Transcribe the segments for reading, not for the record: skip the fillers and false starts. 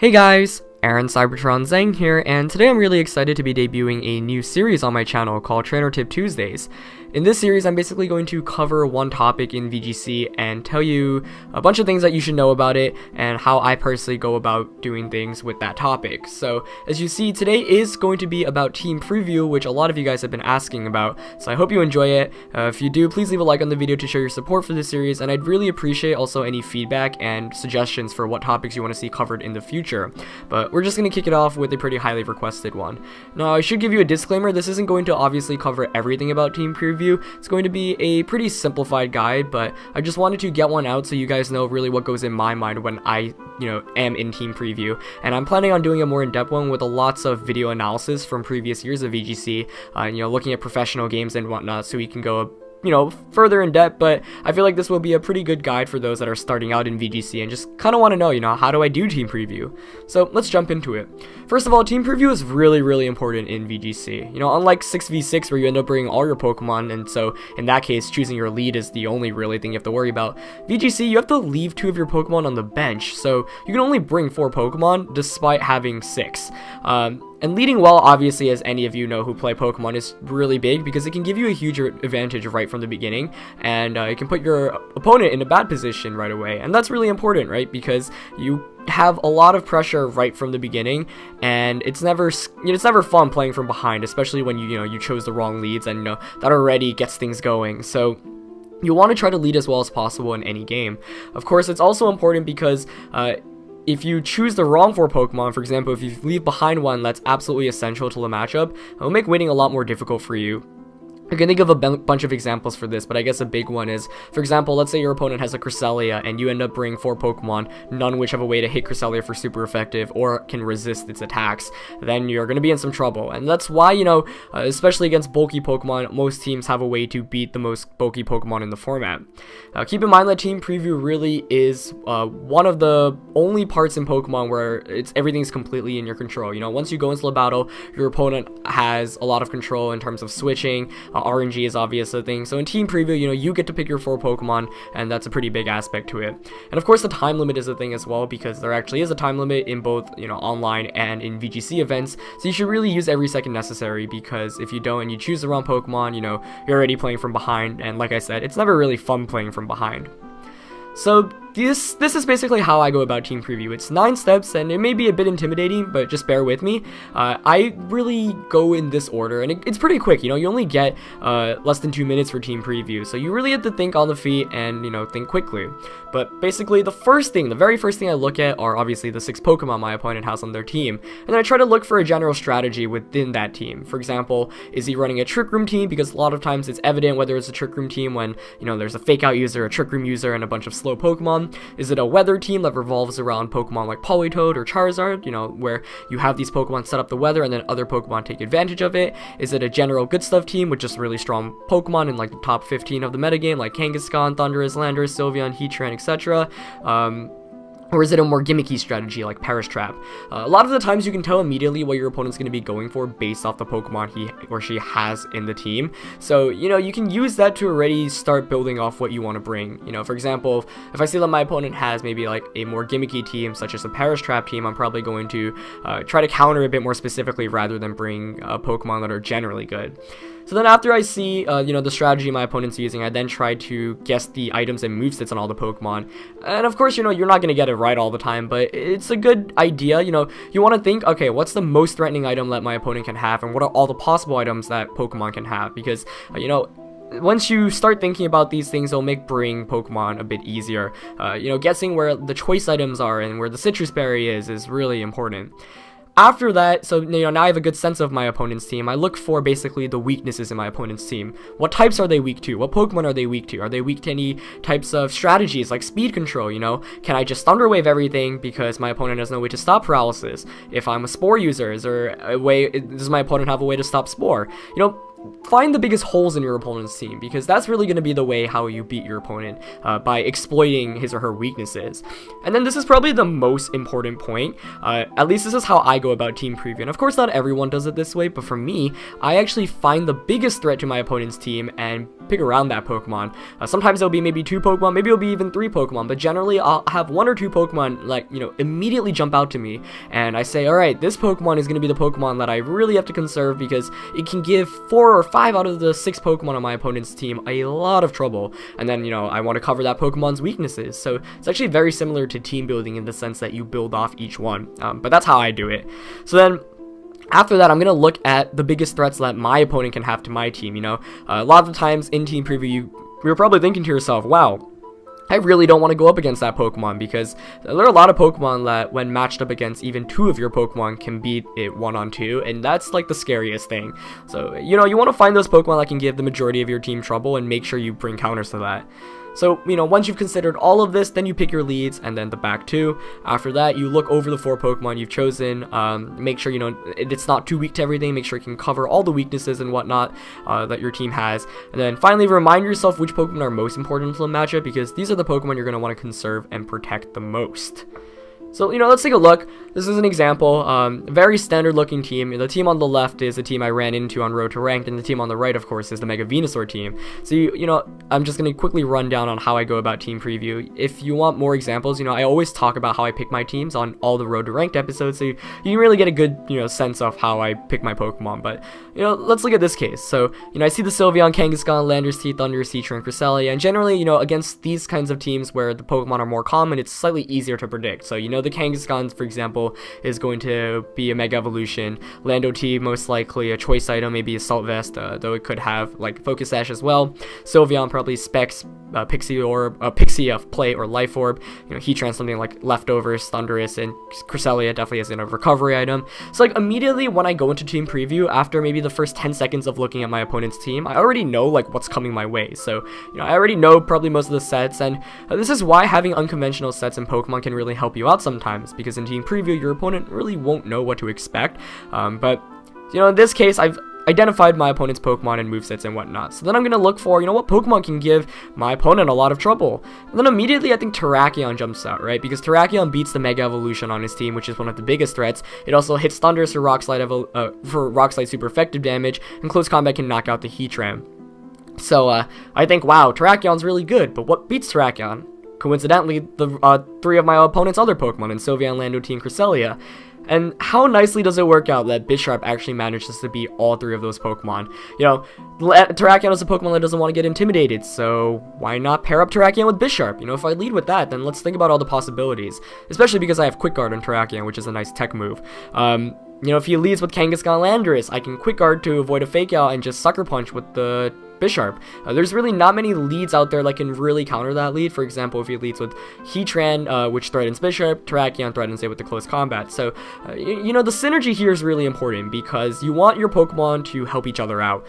Hey guys, Aaron Cybertron Zhang here, and today I'm really excited to be debuting a new series on my channel called Trainer Tip Tuesdays. In this series, I'm basically going to cover one topic in VGC and tell you a bunch of things that you should know about it and how I personally go about doing things with that topic. So, as you see, today is going to be about Team Preview, which a lot of you guys have been asking about, so I hope you enjoy it. If you do, please leave a like on the video to show your support for this series, and I'd really appreciate also any feedback and suggestions for what topics you want to see covered in the future. But we're just going to kick it off with a pretty highly requested one. Now, I should give you a disclaimer, this isn't going to obviously cover everything about Team Preview. It's going to be a pretty simplified guide, but I just wanted to get one out so you guys know really what goes in my mind when I, am in Team Preview. And I'm planning on doing a more in-depth one with lots of video analysis from previous years of VGC, looking at professional games and whatnot, so we can go further in depth. But I feel like this will be a pretty good guide for those that are starting out in VGC and just kind of want to know, how do I do Team Preview? So let's jump into it. First of all, Team Preview is really important in VGC. Unlike 6v6 where you end up bringing all your Pokemon, and so in that case, choosing your lead is the only really thing you have to worry about. VGC, you have to leave 2 of your Pokemon on the bench, so you can only bring 4 Pokemon despite having 6. And leading well, obviously, as any of you know who play Pokemon, is really big because it can give you a huge advantage right from the beginning, and it can put your opponent in a bad position right away. And that's really important, right? Because you have a lot of pressure right from the beginning, and it's never fun playing from behind, especially when you chose the wrong leads, and that already gets things going. So you want to try to lead as well as possible in any game. Of course, it's also important because if you choose the wrong 4 Pokemon, for example, if you leave behind one that's absolutely essential to the matchup, it will make winning a lot more difficult for you. I can think of a bunch of examples for this, but I guess a big one is, for example, let's say your opponent has a Cresselia and you end up bringing 4 Pokemon, none which have a way to hit Cresselia for super effective or can resist its attacks, then you're going to be in some trouble. And that's why, especially against bulky Pokemon, most teams have a way to beat the most bulky Pokemon in the format. Keep in mind that Team Preview really is one of the only parts in Pokemon where everything's completely in your control. Once you go into the battle, your opponent has a lot of control in terms of switching. RNG is obvious a thing. So in Team Preview, you get to pick your 4 Pokemon, and that's a pretty big aspect to it. And of course, the time limit is a thing as well, because there actually is a time limit in both, online and in VGC events. So you should really use every second necessary, because if you don't and you choose the wrong Pokemon, you're already playing from behind. And like I said, it's never really fun playing from behind. So this is basically how I go about Team Preview. It's 9 steps, and it may be a bit intimidating, but just bear with me. I really go in this order, and it's pretty quick. You only get less than 2 minutes for Team Preview, so you really have to think on the feet and think quickly. But basically, the very first thing I look at are obviously the 6 Pokemon my opponent has on their team, and then I try to look for a general strategy within that team. For example, is he running a Trick Room team? Because a lot of times it's evident whether it's a Trick Room team when there's a Fake Out user, a Trick Room user, and a bunch of slow Pokemon. Is it a weather team that revolves around Pokemon like Politoed or Charizard, where you have these Pokemon set up the weather and then other Pokemon take advantage of it? Is it a general good stuff team with just really strong Pokemon in like the top 15 of the metagame, like Kangaskhan, Thundurus, Landorus, Sylveon, Heatran, etc.? Or is it a more gimmicky strategy like Perish Trap? A lot of the times you can tell immediately what your opponent's going to be going for based off the Pokemon he or she has in the team. So, you can use that to already start building off what you want to bring. For example, if I see that my opponent has maybe like a more gimmicky team, such as a Perish Trap team, I'm probably going to try to counter a bit more specifically rather than bring Pokemon that are generally good. So then after I see, the strategy my opponent's using, I then try to guess the items and movesets on all the Pokemon. And of course, you're not going to get it right all the time, but it's a good idea. You want to think, okay, what's the most threatening item that my opponent can have, and what are all the possible items that Pokemon can have? Because, once you start thinking about these things, it'll make bringing Pokemon a bit easier. Guessing where the choice items are and where the Citrus Berry is really important. After that, so now I have a good sense of my opponent's team. I look for basically the weaknesses in my opponent's team. What types are they weak to? What Pokemon are they weak to? Are they weak to any types of strategies like speed control? Can I just Thunder Wave everything because my opponent has no way to stop paralysis? If I'm a Spore user, is there a way? Does my opponent have a way to stop Spore? find the biggest holes in your opponent's team, because that's really going to be the way how you beat your opponent, by exploiting his or her weaknesses. And then this is probably the most important point, at least this is how I go about team preview, and of course not everyone does it this way, but for me, I actually find the biggest threat to my opponent's team and pick around that Pokemon. Sometimes it'll be maybe 2 Pokemon, maybe it'll be even 3 Pokemon, but generally I'll have 1 or 2 Pokemon, like, you know, immediately jump out to me, and I say, alright, this Pokemon is going to be the Pokemon that I really have to conserve, because it can give 4 or 5 out of the 6 Pokemon on my opponent's team a lot of trouble, and then, you know, I want to cover that Pokemon's weaknesses. So it's actually very similar to team building in the sense that you build off each one, but that's how I do it. So then, after that, I'm going to look at the biggest threats that my opponent can have to my team. You know, a lot of the times in team preview, you're probably thinking to yourself, wow, I really don't want to go up against that Pokemon, because there are a lot of Pokemon that when matched up against even 2 of your Pokemon can beat it 1-on-2, and that's like the scariest thing. So, you know, you want to find those Pokemon that can give the majority of your team trouble and make sure you bring counters to that. So, you know, once you've considered all of this, then you pick your leads and then the back 2. After that, you look over the 4 Pokemon you've chosen, make sure, you know, it's not too weak to everything, make sure you can cover all the weaknesses and whatnot that your team has. And then finally, remind yourself which Pokemon are most important to the matchup, because these are the Pokemon you're going to want to conserve and protect the most. So, you know, let's take a look. This is an example, very standard looking team. The team on the left is the team I ran into on Road to Ranked, and the team on the right, of course, is the Mega Venusaur team. So, you know, I'm just going to quickly run down on how I go about team preview. If you want more examples, you know, I always talk about how I pick my teams on all the Road to Ranked episodes, so you can really get a good, you know, sense of how I pick my Pokemon. But, you know, let's look at this case. So, you know, I see the Sylveon, Kangaskhan, Landorus, Thundurus, Heatran, Cresselia, and generally, you know, against these kinds of teams where the Pokemon are more common, it's slightly easier to predict. So, you know, the Kangaskhan, for example, is going to be a Mega Evolution. Lando T, most likely a choice item, maybe Assault Vest, though it could have like Focus Sash as well. Sylveon, probably Specs, Pixie Orb, Pixie of Play or Life Orb. You know, Heatran, something like Leftovers, Thundurus, and Cresselia definitely is in a recovery item. So like immediately when I go into team preview, after maybe the first 10 seconds of looking at my opponent's team, I already know like what's coming my way. So, you know, I already know probably most of the sets, and this is why having unconventional sets in Pokemon can really help you out sometimes, because in team preview your opponent really won't know what to expect. But you know, in this case, I've identified my opponent's Pokemon and movesets and whatnot. So then I'm going to look for, you know, what Pokemon can give my opponent a lot of trouble. And then immediately I think Terrakion jumps out, right? Because Terrakion beats the Mega Evolution on his team, which is one of the biggest threats. It also hits Thundurus for Rock Slide super effective damage, and close combat can knock out the Heatran. So I think, wow, Terrakion's really good, but what beats Terrakion? Coincidentally, the 3 of my opponent's other Pokemon in Sylveon, Lando T, and Cresselia. And how nicely does it work out that Bisharp actually manages to beat all 3 of those Pokemon? You know, Terrakion is a Pokemon that doesn't want to get intimidated, so why not pair up Terrakion with Bisharp? You know, if I lead with that, then let's think about all the possibilities. Especially because I have Quick Guard on Terrakion, which is a nice tech move. You know, if he leads with Kangaskhan Landorus, I can Quick Guard to avoid a Fake Out and just Sucker Punch with the Bisharp. There's really not many leads out there that can really counter that lead. For example, if he leads with Heatran, which threatens Bisharp, Terrakion threatens it with the close combat. So, you know, the synergy here is really important, because you want your Pokemon to help each other out.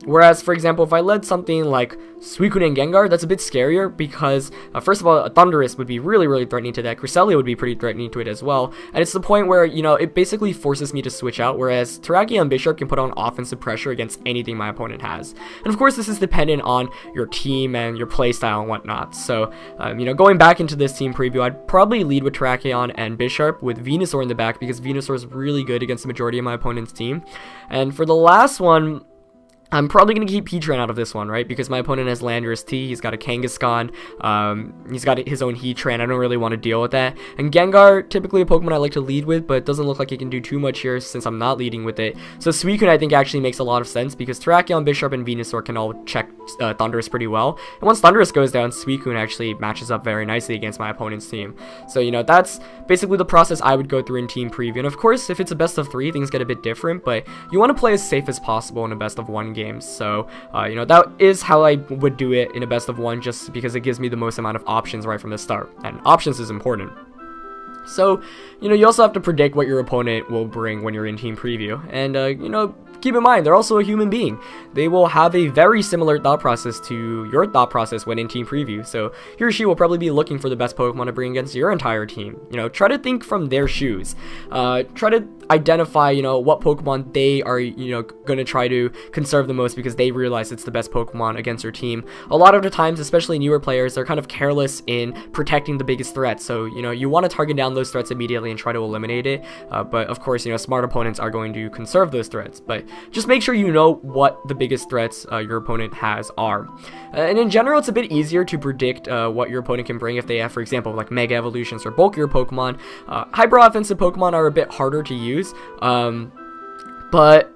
Whereas, for example, if I led something like Suicune and Gengar, that's a bit scarier, because, first of all, a Thundurus would be really, really threatening to that. Cresselia would be pretty threatening to it as well. And it's the point where, you know, it basically forces me to switch out, whereas Terrakion and Bisharp can put on offensive pressure against anything my opponent has. And of course, this is dependent on your team and your playstyle and whatnot. So, you know, going back into this team preview, I'd probably lead with Terrakion and Bisharp with Venusaur in the back, because Venusaur is really good against the majority of my opponent's team. And for the last one, I'm probably going to keep Heatran out of this one, right? Because my opponent has Landorus T, he's got a Kangaskhan, he's got his own Heatran, I don't really want to deal with that. And Gengar, typically a Pokemon I like to lead with, but it doesn't look like it can do too much here since I'm not leading with it. So Suicune I think actually makes a lot of sense, because Terrakion, Bisharp, and Venusaur can all check Thundurus pretty well. And once Thundurus goes down, Suicune actually matches up very nicely against my opponent's team. So, you know, that's basically the process I would go through in team preview. And of course, if it's a best of 3, things get a bit different, but you want to play as safe as possible in a best of 1 games. So, you know, that is how I would do it in a best of 1, just because it gives me the most amount of options right from the start, and options is important. So, you also have to predict what your opponent will bring when you're in team preview. And, keep in mind, they're also a human being. They will have a very similar thought process to your thought process when in team preview. So he or she will probably be looking for the best Pokemon to bring against your entire team. Try to think from their shoes. Try to identify, what Pokemon they are, going to try to conserve the most because they realize it's the best Pokemon against your team. A lot of the times, especially newer players, they're kind of careless in protecting the biggest threat. So, you want to target down those threats immediately and try to eliminate it. But of course, smart opponents are going to conserve those threats. But just make sure you know what the biggest threats your opponent has are. And in general, it's a bit easier to predict what your opponent can bring if they have, for example, like Mega Evolutions or bulkier Pokemon. Hyper offensive Pokemon are a bit harder to use, but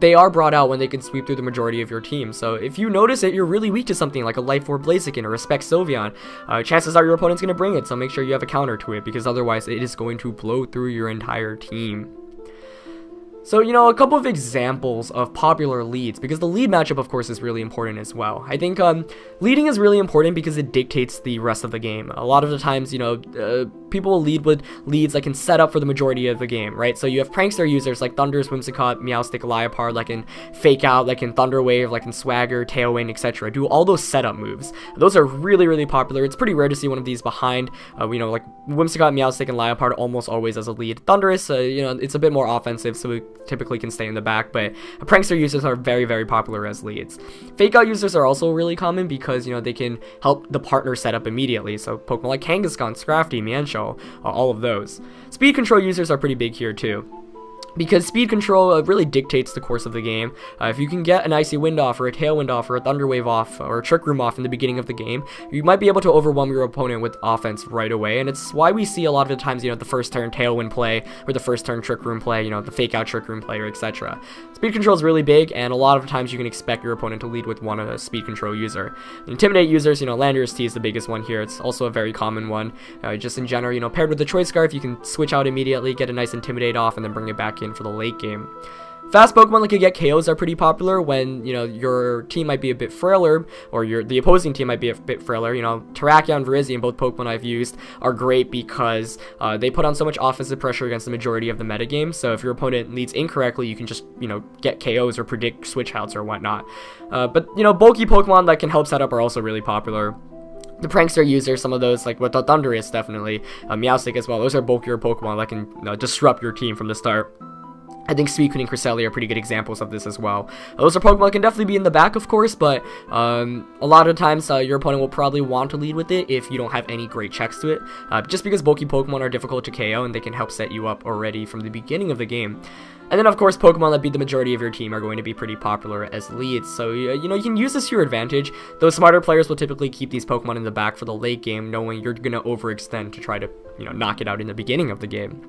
they are brought out when they can sweep through the majority of your team. So if you notice that you're really weak to something like a Life Orb Blaziken or a Specs Sylveon, chances are your opponent's going to bring it, so make sure you have a counter to it, because otherwise it is going to blow through your entire team. So, a couple of examples of popular leads, because the lead matchup, of course, is really important as well. I think leading is really important because it dictates the rest of the game. A lot of the times, people will lead with leads that can set up for the majority of the game, right? So you have Prankster users like Thundurus, Whimsicott, Meowstic, Liepard, that can Fake Out, that can Thunder Wave, that can Swagger, Tailwind, etc. Do all those setup moves. Those are really, really popular. It's pretty rare to see one of these behind, like Whimsicott, Meowstic, and Liepard almost always as a lead. Thundurus, it's a bit more offensive, so it typically can stay in the back, but Prankster users are very, very popular as leads. Fake Out users are also really common because, they can help the partner set up immediately, so Pokemon like Kangaskhan, Scrafty, Mienshao, all of those. Speed control users are pretty big here too, because speed control really dictates the course of the game. If you can get an Icy Wind off, or a Tailwind off, or a Thunder Wave off, or a Trick Room off in the beginning of the game, you might be able to overwhelm your opponent with offense right away, and it's why we see a lot of the times, the first turn Tailwind play, or the first turn Trick Room play, the Fake Out Trick Room play, or etc. Speed control is really big, and a lot of times you can expect your opponent to lead with one of a speed control user. Intimidate users, Landorus T is the biggest one here. It's also a very common one. Just in general, paired with the Choice Scarf, you can switch out immediately, get a nice Intimidate off, and then bring it back in for the late game. Fast Pokemon that can get KOs are pretty popular when, your team might be a bit frailer, or the opposing team might be a bit frailer. Terrakion and Virizion, both Pokemon I've used, are great because they put on so much offensive pressure against the majority of the metagame. So if your opponent leads incorrectly, you can just, get KOs or predict switch outs or whatnot. But, bulky Pokemon that can help set up are also really popular. The Prankster users, some of those, like with the Thundurus, definitely, Meowstic as well, those are bulkier Pokemon that can disrupt your team from the start. I think Suicune and Cresselia are pretty good examples of this as well. Those are Pokemon that can definitely be in the back, of course, but a lot of times your opponent will probably want to lead with it if you don't have any great checks to it, just because bulky Pokemon are difficult to KO and they can help set you up already from the beginning of the game. And then, of course, Pokemon that beat the majority of your team are going to be pretty popular as leads, so, you can use this to your advantage. Those smarter players will typically keep these Pokemon in the back for the late game, knowing you're going to overextend to try to, knock it out in the beginning of the game.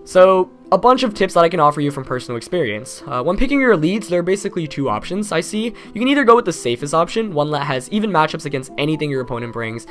So, a bunch of tips that I can offer you from personal experience. When picking your leads, there are basically two options I see. You can either go with the safest option, one that has even matchups against anything your opponent brings.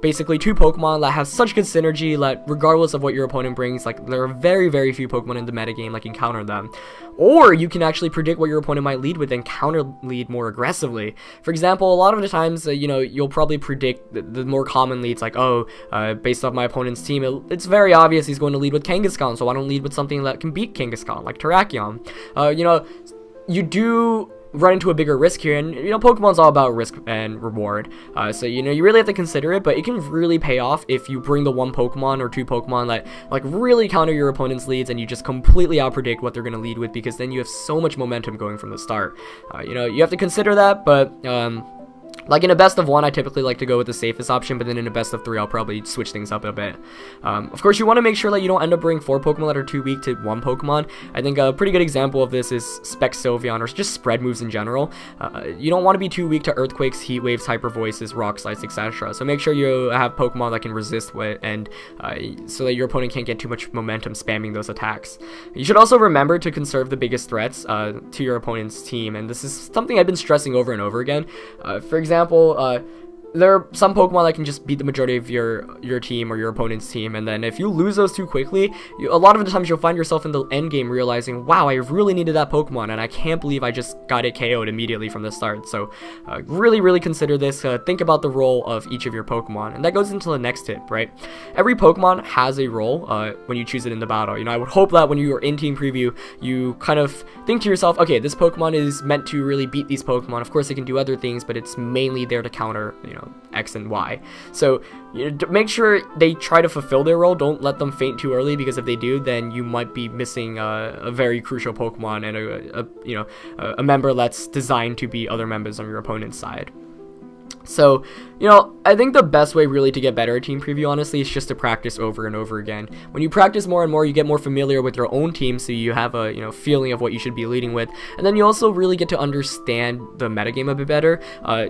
Basically two Pokemon that have such good synergy that regardless of what your opponent brings, like there are very, very few Pokemon in the metagame that can counter them. Or you can actually predict what your opponent might lead with and counter lead more aggressively. For example, a lot of the times, you'll probably predict the more common leads, like, based off my opponent's team, it's very obvious he's going to lead with Kangaskhan, so I don't lead with something that can beat Kangaskhan, like Terrakion. You do run into a bigger risk here, and Pokemon's all about risk and reward, so you really have to consider it, but it can really pay off if you bring the one Pokemon or two Pokemon that like really counter your opponent's leads, and you just completely outpredict what they're going to lead with, because then you have so much momentum going from the start. You have to consider that, but like in a best of one, I typically like to go with the safest option, but then in a best of three, I'll probably switch things up a bit. Of course, you want to make sure that you don't end up bringing 4 Pokemon that are too weak to one Pokemon. I think a pretty good example of this is Specs Sylveon, or just spread moves in general. You don't want to be too weak to Earthquakes, Heat Waves, Hyper Voices, Rock Slides, etc. So make sure you have Pokemon that can resist it, and so that your opponent can't get too much momentum spamming those attacks. You should also remember to conserve the biggest threats to your opponent's team, and this is something I've been stressing over and over again. For example, there are some Pokemon that can just beat the majority of your team or your opponent's team, and then if you lose those too quickly, a lot of the times you'll find yourself in the end game realizing, wow, I really needed that Pokemon, and I can't believe I just got it KO'd immediately from the start. So really consider this. Think about the role of each of your Pokemon, and that goes into the next tip, right? Every Pokemon has a role when you choose it in the battle. You know, I would hope that when you are in team preview, you kind of think to yourself, okay, this Pokemon is meant to really beat these Pokemon. Of course, it can do other things, but it's mainly there to counter, you know, X and Y. So make sure they try to fulfill their role. Don't let them faint too early, because if they do, then you might be missing a very crucial Pokemon and a member that's designed to beat other members on your opponent's side. So, you know, I think the best way really to get better at team preview, honestly, is just to practice over and over again. When you practice more and more, you get more familiar with your own team, so you have a, you know, feeling of what you should be leading with, and then you also really get to understand the metagame a bit better.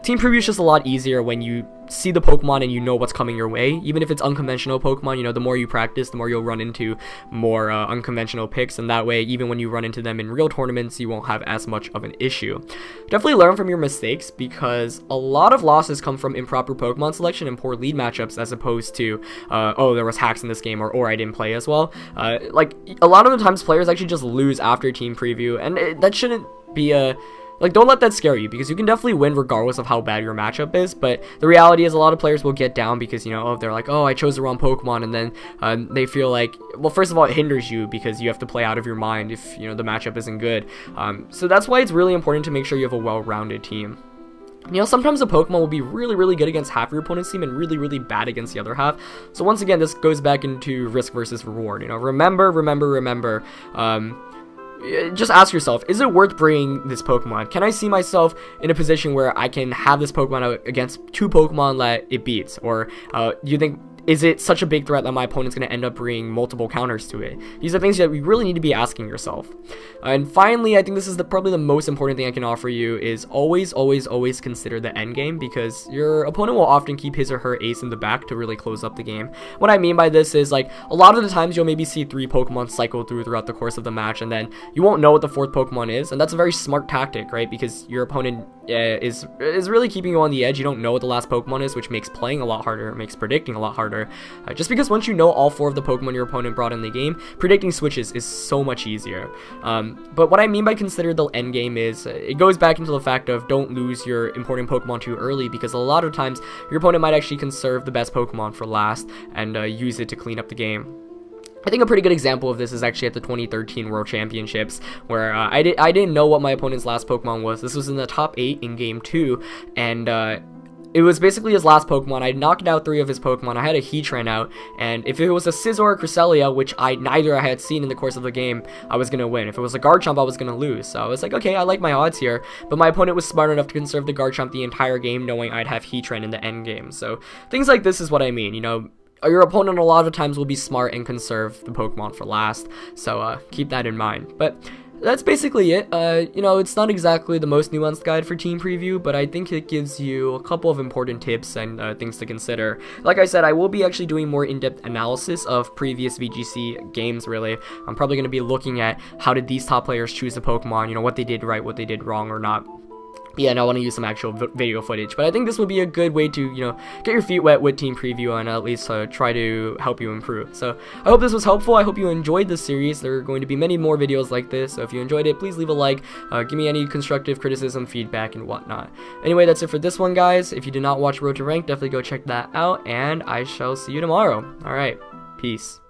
Team preview is just a lot easier when you see the Pokemon and you know what's coming your way. Even if it's unconventional Pokemon, you know, the more you practice, the more you'll run into more unconventional picks, and that way, even when you run into them in real tournaments, you won't have as much of an issue. Definitely learn from your mistakes, because a lot of losses come from improper Pokemon selection and poor lead matchups, as opposed to oh, there was hacks in this game, or I didn't play as well. Like, a lot of the times players actually just lose after team preview, and that shouldn't be a... Like, don't let that scare you, because you can definitely win regardless of how bad your matchup is. But the reality is, a lot of players will get down because, you know, oh, they're like, oh, I chose the wrong Pokemon, and then they feel like, well, first of all, it hinders you because you have to play out of your mind if, you know, the matchup isn't good. So that's why it's really important to make sure you have a well-rounded team. You know, sometimes a Pokemon will be really good against half your opponent's team and really bad against the other half. So once again, this goes back into risk versus reward. You know, remember, just ask yourself, is it worth bringing this Pokemon? Can I see myself in a position where I can have this Pokemon out against two Pokemon that it beats? Or do you think, is it such a big threat that my opponent's going to end up bringing multiple counters to it? These are things that you really need to be asking yourself. And finally, I think this is probably the most important thing I can offer you, is always consider the end game, because your opponent will often keep his or her ace in the back to really close up the game. What I mean by this is, like, a lot of the times you'll maybe see 3 Pokemon cycle throughout the course of the match, and then you won't know what the 4th Pokemon is, and that's a very smart tactic, right? Because your opponent is really keeping you on the edge. You don't know what the last Pokemon is, which makes playing a lot harder. It makes predicting a lot harder. Just because once you know all 4 of the Pokemon your opponent brought in the game, predicting switches is so much easier. But what I mean by consider the end game is, it goes back into the fact of don't lose your important Pokemon too early, because a lot of times your opponent might actually conserve the best Pokemon for last and use it to clean up the game. I think a pretty good example of this is actually at the 2013 World Championships, where I didn't know what my opponent's last Pokemon was. This was in the top 8 in Game 2, and it was basically his last Pokemon. I knocked out 3 of his Pokemon. I had a Heatran out, and if it was a Scizor or Cresselia, which neither I had seen in the course of the game, I was gonna win. If it was a Garchomp, I was gonna lose. So I was like, okay, I like my odds here, but my opponent was smart enough to conserve the Garchomp the entire game, knowing I'd have Heatran in the end game. So things like this is what I mean, you know. Your opponent a lot of times will be smart and conserve the Pokemon for last, so keep that in mind. But that's basically it. You know, it's not exactly the most nuanced guide for team preview, but I think it gives you a couple of important tips and things to consider. Like I said, I will be actually doing more in-depth analysis of previous VGC games, really. I'm probably going to be looking at how did these top players choose a Pokemon, you know, what they did right, what they did wrong or not. Yeah, and I want to use some actual video footage, but I think this would be a good way to, you know, get your feet wet with team preview and at least try to help you improve. So I hope this was helpful. I hope you enjoyed this series. There are going to be many more videos like this, so if you enjoyed it, please leave a like, give me any constructive criticism, feedback, and whatnot. Anyway, that's it for this one, guys. If you did not watch Road to Rank, definitely go check that out, and I shall see you tomorrow. Alright, peace.